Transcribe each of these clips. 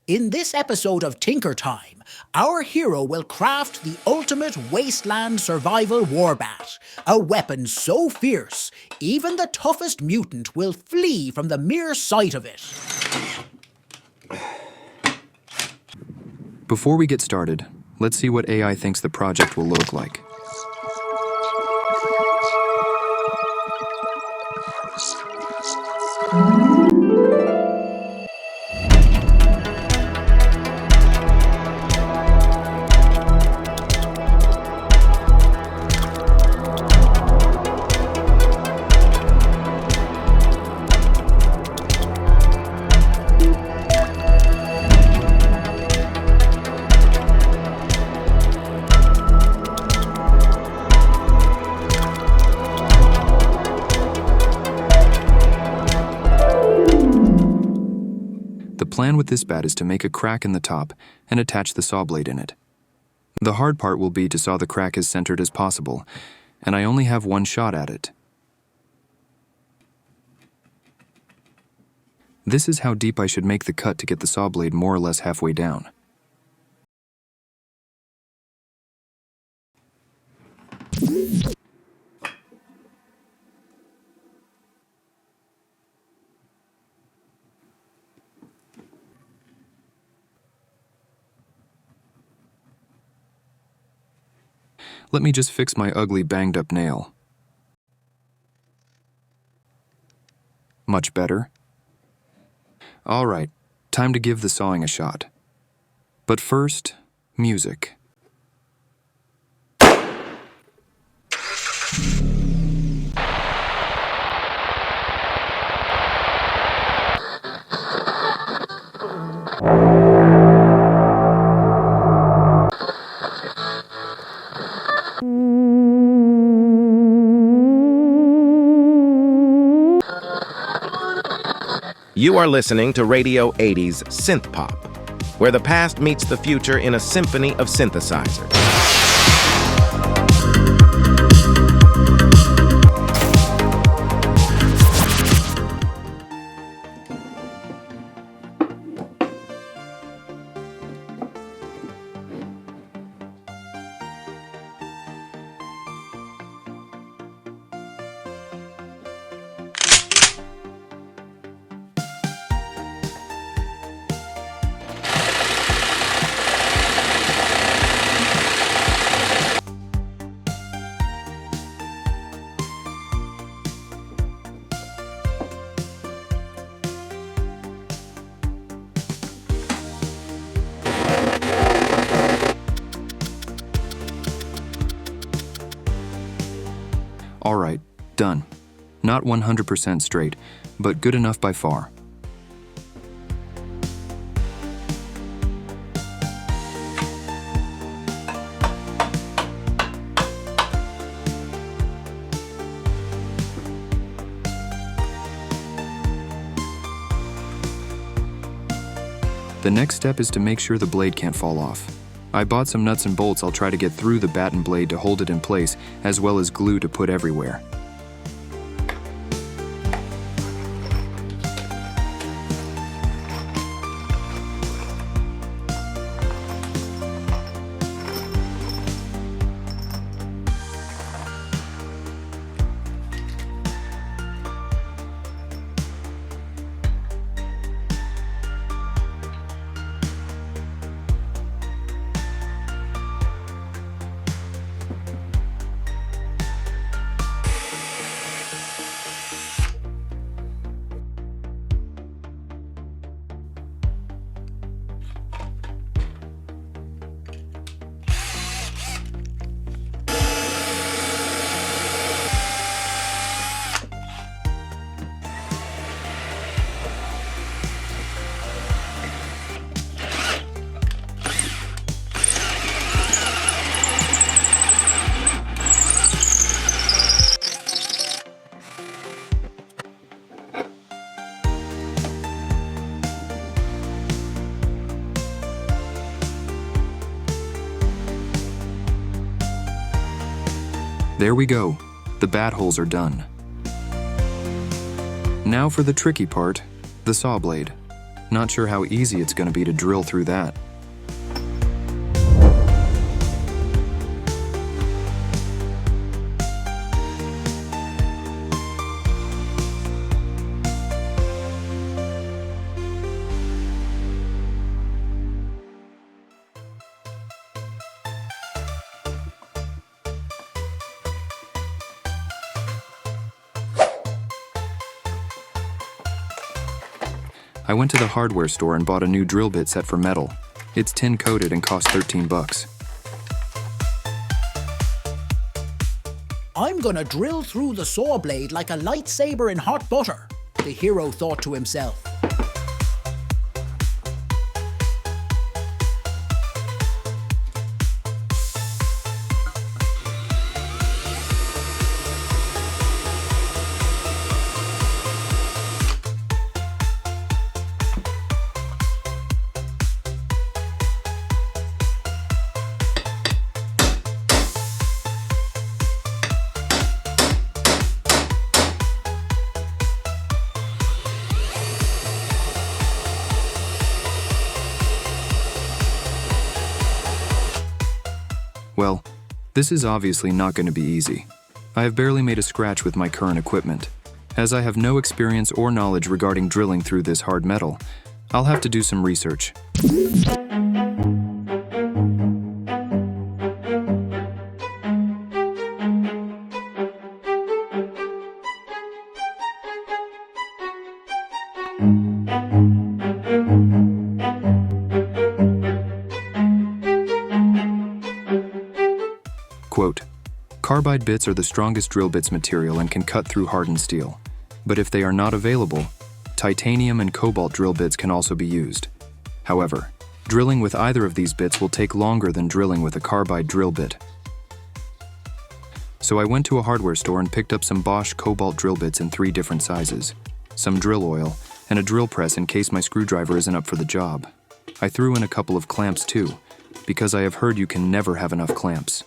In this episode of Tinker Time, our hero will craft the ultimate Wasteland survival warbat, a weapon so fierce, even the toughest mutant will flee from the mere sight of it. Before we get started, let's see what AI thinks the project will look like. The plan with this bat is to make a crack in the top and attach the saw blade in it. The hard part will be to saw the crack as centered as possible, and I only have one shot at it. This is how deep I should make the cut to get the saw blade more or less halfway down. Let me just fix my ugly banged-up nail. Much better. All right, time to give the sawing a shot. But first, music. You are listening to Radio 80's Synth Pop, where the past meets the future in a symphony of synthesizers. All right, done. Not 100% straight, but good enough by far. The next step is to make sure the blade can't fall off. I bought some nuts and bolts I'll try to get through the bat and blade to hold it in place, as well as glue to put everywhere. There we go. The bat holes are done. Now for the tricky part, the saw blade. Not sure how easy it's going to be to drill through that. I went to the hardware store and bought a new drill bit set for metal. It's tin coated and costs $13. I'm gonna drill through the saw blade like a lightsaber in hot butter, the hero thought to himself. Well, this is obviously not going to be easy. I have barely made a scratch with my current equipment. As I have no experience or knowledge regarding drilling through this hard metal, I'll have to do some research. Quote, "Carbide bits are the strongest drill bits material and can cut through hardened steel. But if they are not available, titanium and cobalt drill bits can also be used. However, drilling with either of these bits will take longer than drilling with a carbide drill bit." So I went to a hardware store and picked up some Bosch cobalt drill bits in 3 different sizes, some drill oil, and a drill press in case my screwdriver isn't up for the job. I threw in a couple of clamps too, because I have heard you can never have enough clamps.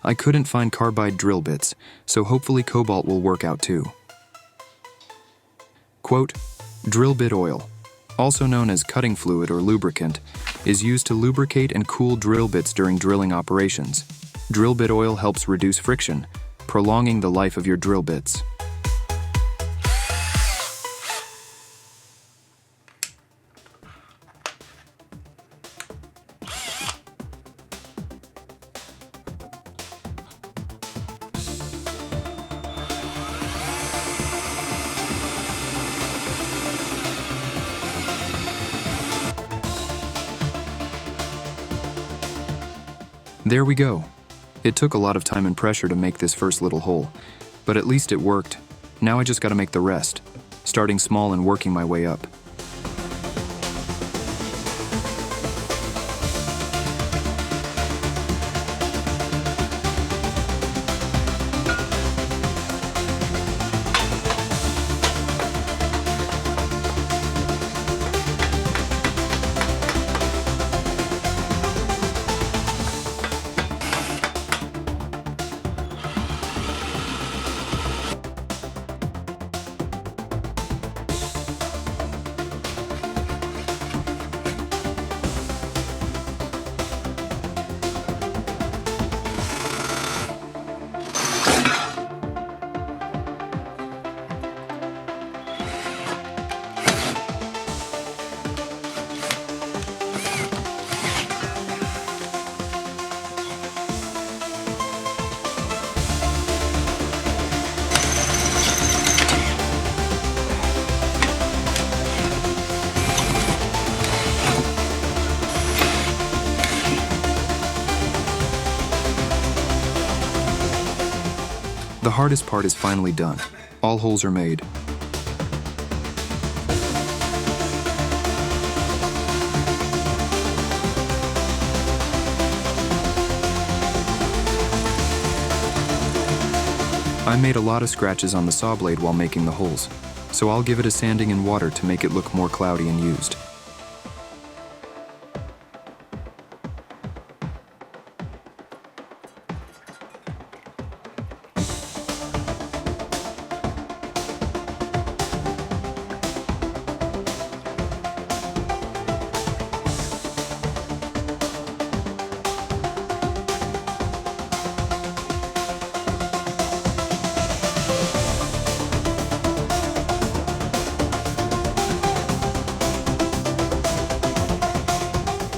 I couldn't find carbide drill bits, so hopefully cobalt will work out too. Quote, "Drill bit oil, also known as cutting fluid or lubricant, is used to lubricate and cool drill bits during drilling operations. Drill bit oil helps reduce friction, prolonging the life of your drill bits." There we go. It took a lot of time and pressure to make this first little hole, but at least it worked. Now I just gotta make the rest, starting small and working my way up. The hardest part is finally done. All holes are made. I made a lot of scratches on the saw blade while making the holes, so I'll give it a sanding in water to make it look more cloudy and used.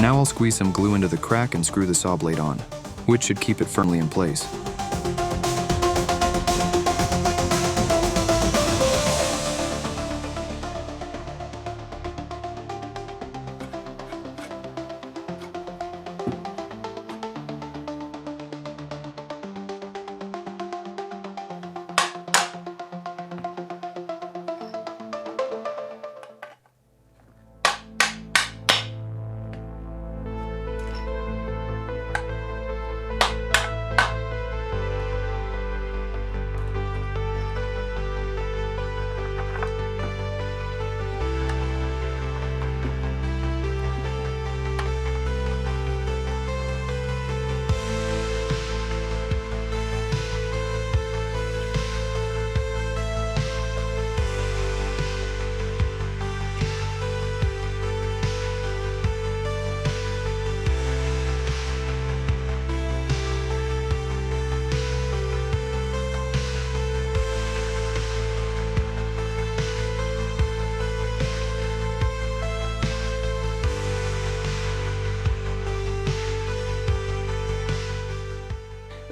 Now I'll squeeze some glue into the crack and screw the saw blade on, which should keep it firmly in place.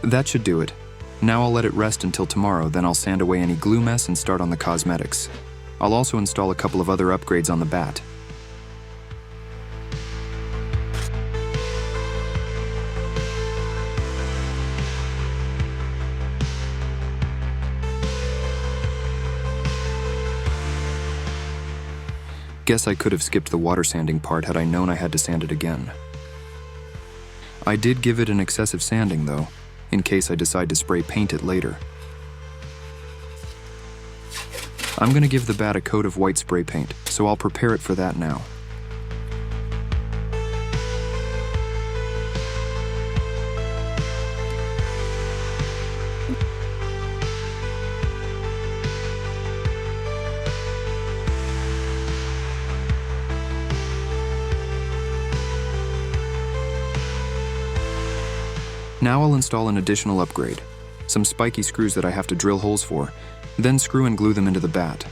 That should do it. Now I'll let it rest until tomorrow, then I'll sand away any glue mess and start on the cosmetics. I'll also install a couple of other upgrades on the bat. Guess I could have skipped the water sanding part had I known I had to sand it again. I did give it an excessive sanding though, in case I decide to spray paint it later. I'm gonna give the bat a coat of white spray paint, so I'll prepare it for that now. Now I'll install an additional upgrade, some spiky screws that I have to drill holes for, then screw and glue them into the bat.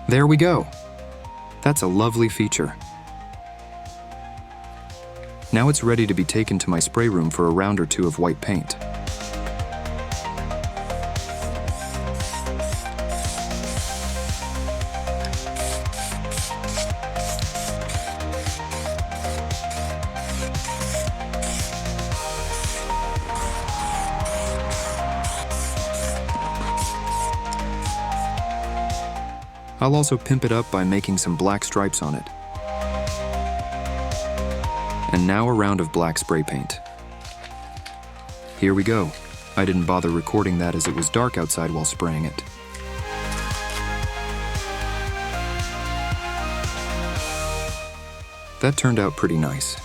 There we go. That's a lovely feature. Now it's ready to be taken to my spray room for a round or two of white paint. I'll also pimp it up by making some black stripes on it. And now a round of black spray paint. Here we go. I didn't bother recording that as it was dark outside while spraying it. That turned out pretty nice.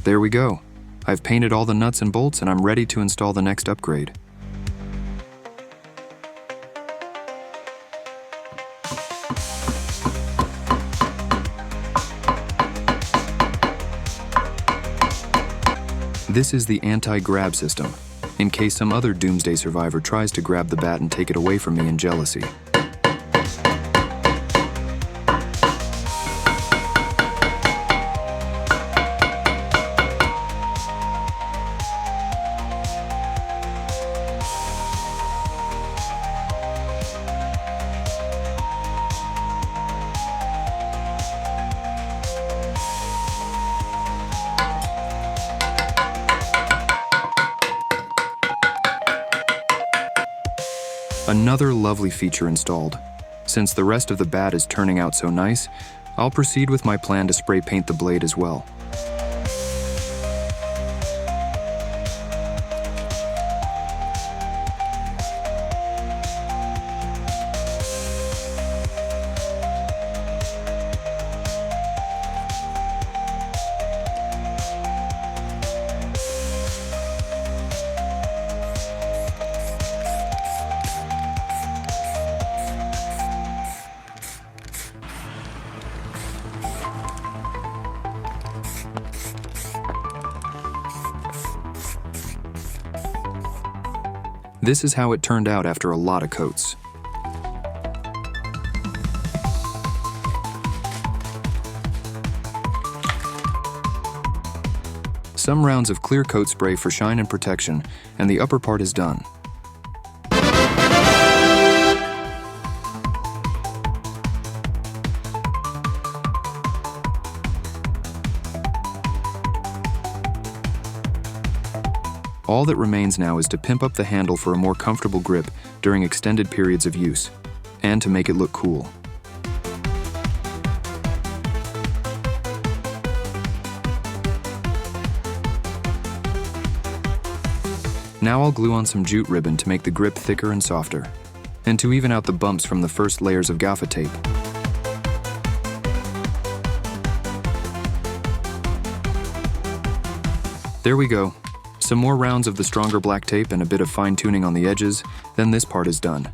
There we go. I've painted all the nuts and bolts and I'm ready to install the next upgrade. This is the anti-grab system, in case some other doomsday survivor tries to grab the bat and take it away from me in jealousy. Another lovely feature installed. Since the rest of the bat is turning out so nice, I'll proceed with my plan to spray paint the blade as well. This is how it turned out after a lot of coats. Some rounds of clear coat spray for shine and protection, and the upper part is done. All that remains now is to pimp up the handle for a more comfortable grip during extended periods of use, and to make it look cool. Now I'll glue on some jute ribbon to make the grip thicker and softer, and to even out the bumps from the first layers of gaffer tape. There we go. Some more rounds of the stronger black tape and a bit of fine-tuning on the edges, then this part is done.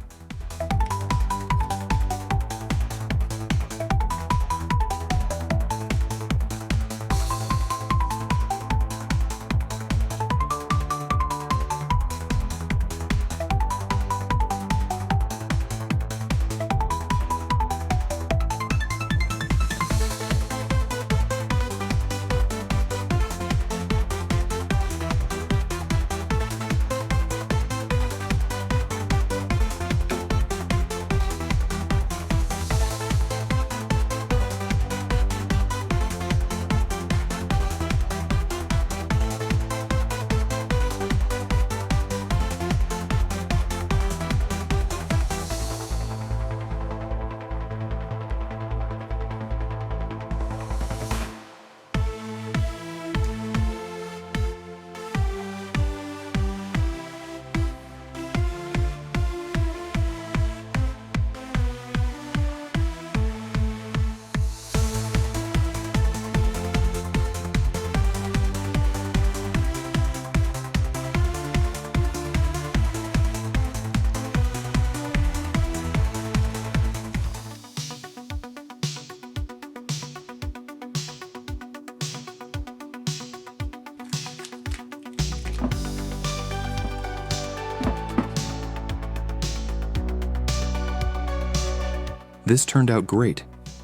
This turned out great.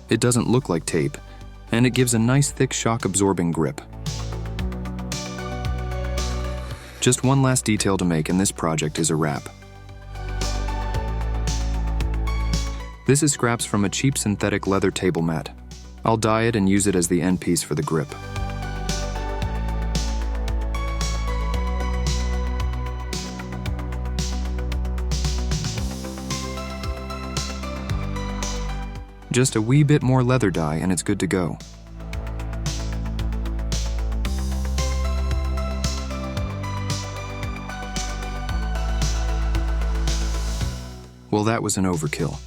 It doesn't look like tape, and it gives a nice thick shock-absorbing grip. Just one last detail to make and this project is a wrap. This is scraps from a cheap synthetic leather table mat. I'll dye it and use it as the end piece for the grip. Just a wee bit more leather dye and it's good to go. Well, that was an overkill.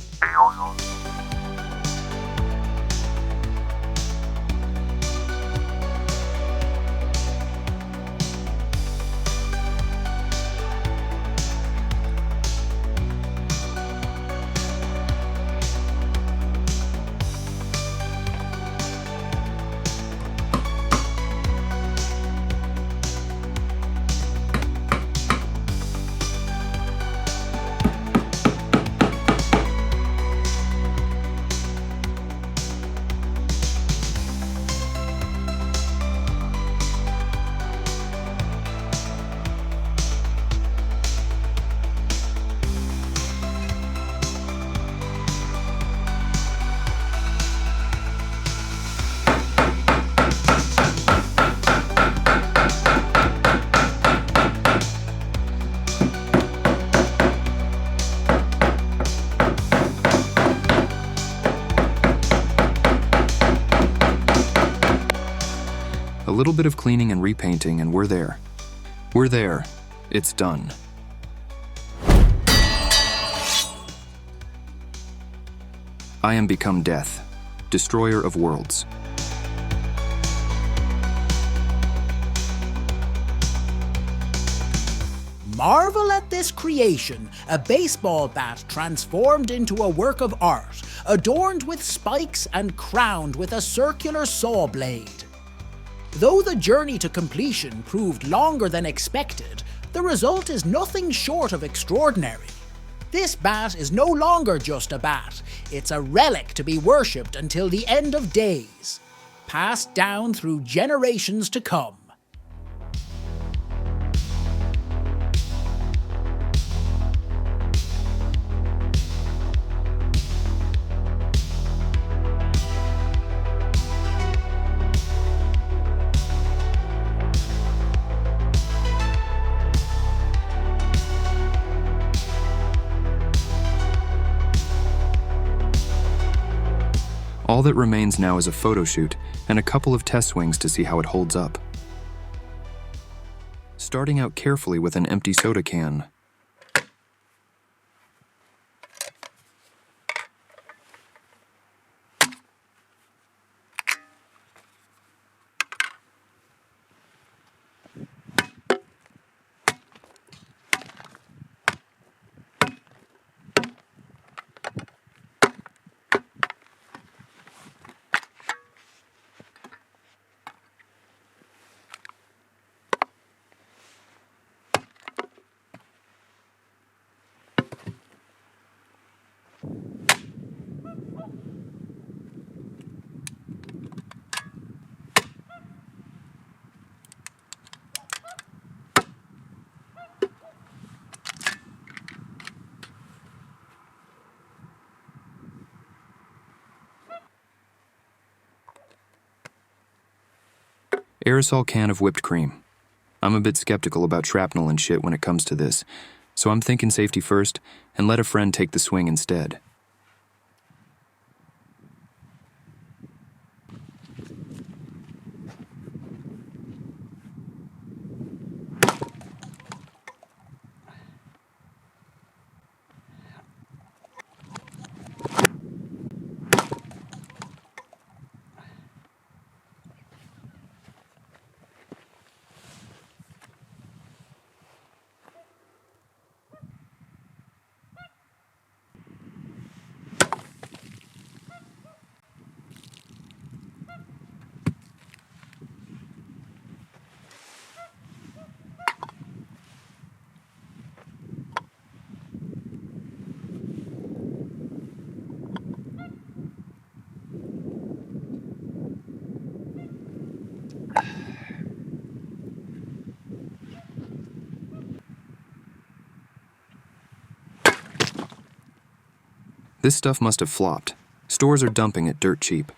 A little bit of cleaning and repainting and we're there. We're there. It's done. I am become death, destroyer of worlds. Marvel at this creation, a baseball bat transformed into a work of art, adorned with spikes and crowned with a circular saw blade. Though the journey to completion proved longer than expected, the result is nothing short of extraordinary. This bat is no longer just a bat, it's a relic to be worshipped until the end of days, passed down through generations to come. All that remains now is a photo shoot and a couple of test swings to see how it holds up. Starting out carefully with an empty soda can. Aerosol can of whipped cream. I'm a bit skeptical about shrapnel and shit when it comes to this, so I'm thinking safety first and let a friend take the swing instead. This stuff must have flopped. Stores are dumping it dirt cheap.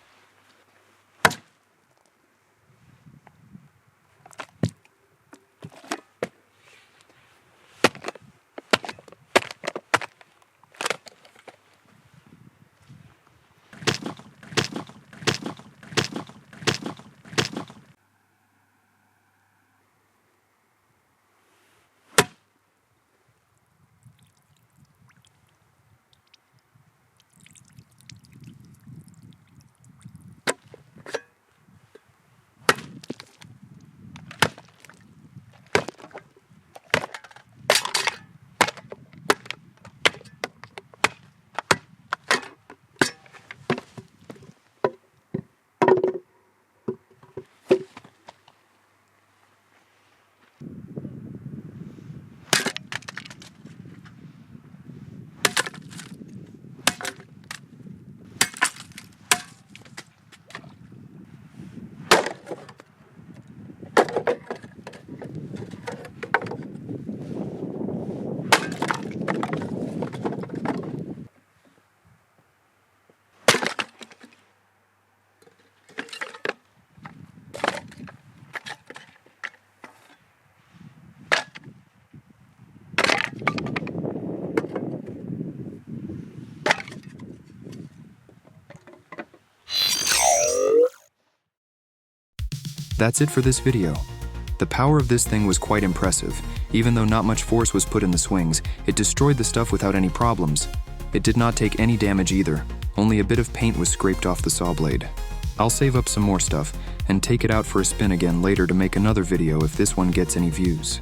That's it for this video. The power of this thing was quite impressive. Even though not much force was put in the swings, it destroyed the stuff without any problems. It did not take any damage either. Only a bit of paint was scraped off the saw blade. I'll save up some more stuff and take it out for a spin again later to make another video if this one gets any views.